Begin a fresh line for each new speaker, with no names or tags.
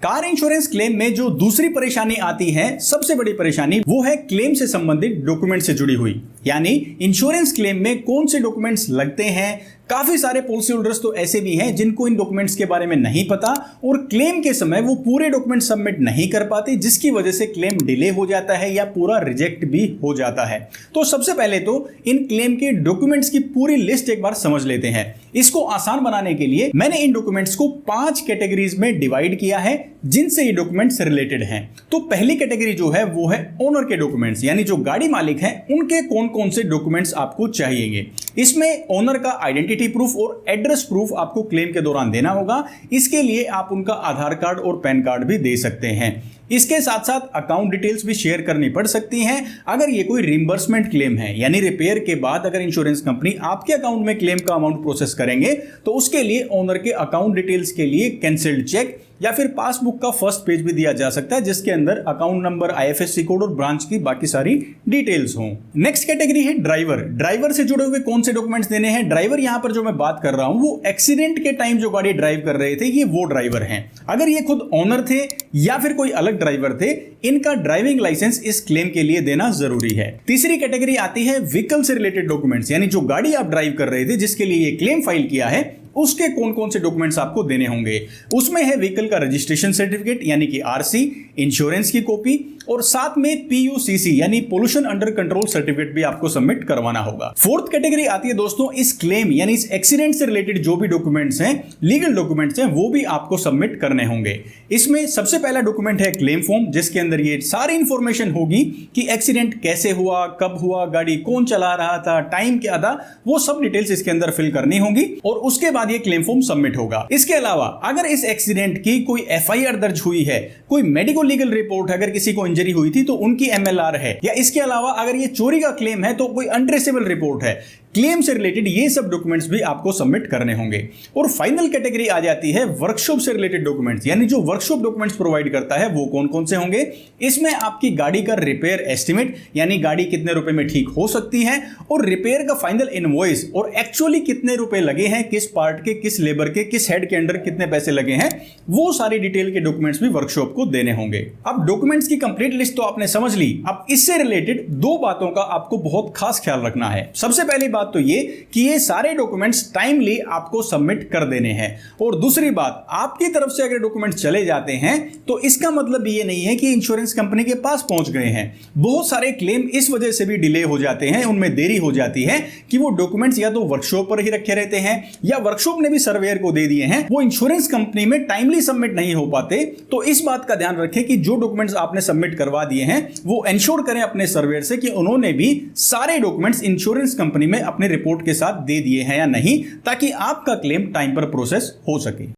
Car insurance claim में जो दूसरी परेशानी आती है, सबसे बड़ी परेशानी, वो है क्लेम से संबंधित डॉक्यूमेंट से जुड़ी हुई। यानी इंश्योरेंस क्लेम में कौन से डॉक्यूमेंट्स लगते हैं। काफी सारे पॉलिसी होल्डर्स तो ऐसे भी हैं जिनको इन डॉक्यूमेंट्स के बारे में नहीं पता और क्लेम के समय वो पूरे डॉक्यूमेंट सबमिट नहीं कर पाते, जिसकी वजह से क्लेम डिले हो जाता है या पूरा रिजेक्ट भी हो जाता है। तो सबसे पहले तो इन क्लेम के डॉक्यूमेंट्स की पूरी लिस्ट एक बार समझ लेते हैं। इसको आसान बनाने के लिए मैंने इन डॉक्यूमेंट्स को 5 कैटेगरीज में डिवाइड किया है जिनसे ये डॉक्यूमेंट्स रिलेटेड हैं। तो पहली कैटेगरी जो है वो है ओनर के डॉक्यूमेंट्स, यानी जो गाड़ी मालिक हैं उनके कौन कौन से डॉक्यूमेंट्स आपको चाहिएंगे। इसमें ओनर का आइडेंटिटी प्रूफ और एड्रेस प्रूफ आपको क्लेम के दौरान देना होगा। इसके लिए आप उनका आधार कार्ड और पैन कार्ड भी दे सकते हैं। इसके साथ साथ अकाउंट डिटेल्स भी शेयर करनी पड़ सकती हैं अगर ये कोई रिम्बर्समेंट क्लेम है, यानी रिपेयर के बाद अगर इंश्योरेंस कंपनी आपके अकाउंट में क्लेम का अमाउंट प्रोसेस करेंगे तो उसके लिए ओनर के अकाउंट डिटेल्स के लिए कैंसिल्ड चेक या फिर पासबुक का फर्स्ट पेज भी दिया जा सकता है जिसके अंदर अकाउंट नंबर, आईएफएससी कोड और ब्रांच की बाकी सारी डिटेल्स हों। नेक्स्ट कैटेगरी है ड्राइवर। ड्राइवर से जुड़े हुए कौन से डॉक्यूमेंट्स देने हैं। ड्राइवर यहां पर जो मैं बात कर रहा हूं वो एक्सीडेंट के टाइम जो गाड़ी ड्राइव कर रहे थे ये वो ड्राइवर हैं। अगर ये खुद ओनर थे या फिर कोई अलग ड्राइवर थे, इनका ड्राइविंग लाइसेंस इस क्लेम के लिए देना जरूरी है। तीसरी कैटेगरी आती है व्हीकल से रिलेटेड डॉक्यूमेंट्स, यानी जो गाड़ी आप ड्राइव कर रहे थे जिसके लिए ये क्लेम फाइल किया है उसके कौन कौन से डॉक्यूमेंट्स आपको देने होंगे। उसमें है व्हीकल का रजिस्ट्रेशन सर्टिफिकेट यानी कि आरसी, इंश्योरेंस की कॉपी और साथ में पीयूसीसी यानी पोल्यूशन अंडर कंट्रोल सर्टिफिकेट भी आपको सबमिट करवाना होगा। फोर्थ कैटेगरी आती है दोस्तों इस क्लेम यानी इस एक्सीडेंट से रिलेटेड जो भी डॉक्यूमेंट्स हैं, लीगल डॉक्यूमेंट्स हैं, वो भी आपको सबमिट करने होंगे। इसमें सबसे पहला डॉक्यूमेंट है क्लेम फॉर्म, जिसके अंदर ये सारी इंफॉर्मेशन होगी कि एक्सीडेंट कैसे हुआ, कब हुआ, गाड़ी कौन चला रहा था, टाइम क्या था, वो सब डिटेल्स इसके अंदर फिल करनी होगी और उसके बाद ये क्लेम फॉर्म सबमिट होगा। इसके अलावा अगर इस एक्सीडेंट की कोई एफआईआर दर्ज हुई है, कोई मेडिको लीगल रिपोर्ट, अगर किसी को इंजरी हुई थी तो उनकी एमएलआर है, या इसके अलावा अगर ये चोरी का क्लेम है तो कोई अनट्रेसेबल रिपोर्ट है, क्लेम से रिलेटेड ये सब डॉक्यूमेंट्स भी आपको सबमिट करने होंगे। और फाइनल कैटेगरी आ जाती है वर्कशॉप से रिलेटेड डॉक्यूमेंट्स, यानी जो वर्कशॉप डॉक्यूमेंट्स प्रोवाइड करता है वो कौन कौन से होंगे। इसमें आपकी गाड़ी का रिपेयर एस्टिमेट, यानी गाड़ी कितने रुपए में ठीक हो सकती है, और रिपेयर का फाइनल इनवॉइस और एक्चुअली कितने रुपए लगे हैं, किस पार्ट के, किस लेबर के, किस हेड के अंडर कितने पैसे लगे हैं, वो सारी डिटेल के डॉक्यूमेंट्स भी वर्कशॉप को देने होंगे। अब डॉक्यूमेंट्स की कंप्लीट लिस्ट तो आपने समझ ली। अब इससे रिलेटेड 2 बातों का आपको बहुत खास ख्याल रखना है। सबसे पहली बात तो ये कि ये सारे डॉक्यूमेंट्स टाइमली आपको सबमिट कर देने हैं, और दूसरी बात, आपकी तरफ से अगर डॉक्यूमेंट्स चले जाते हैं तो इसका मतलब ये नहीं है कि इंश्योरेंस कंपनी के पास पहुंच गए हैं। बहुत सारे क्लेम इस वजह से भी डिले हो जाते हैं, उनमें देरी हो जाती है कि वो डॉक्यूमेंट्स या तो वर्कशॉप पर ही रखे रहते हैं या वर्कशॉप ने भी सर्वेयर को दे दिए हैं, वो इंश्योरेंस कंपनी में टाइमली सबमिट नहीं हो पाते। तो इस बात का ध्यान रखें कि जो डॉक्यूमेंट्स आपने सबमिट करवा दिए हैं वो इंश्योर करें अपने सर्वेयर से कि उन्होंने भी सारे डॉक्यूमेंट्स इंश्योरेंस कंपनी में अपने रिपोर्ट के साथ दे दिए हैं या नहीं, ताकि आपका क्लेम टाइम पर प्रोसेस हो सके।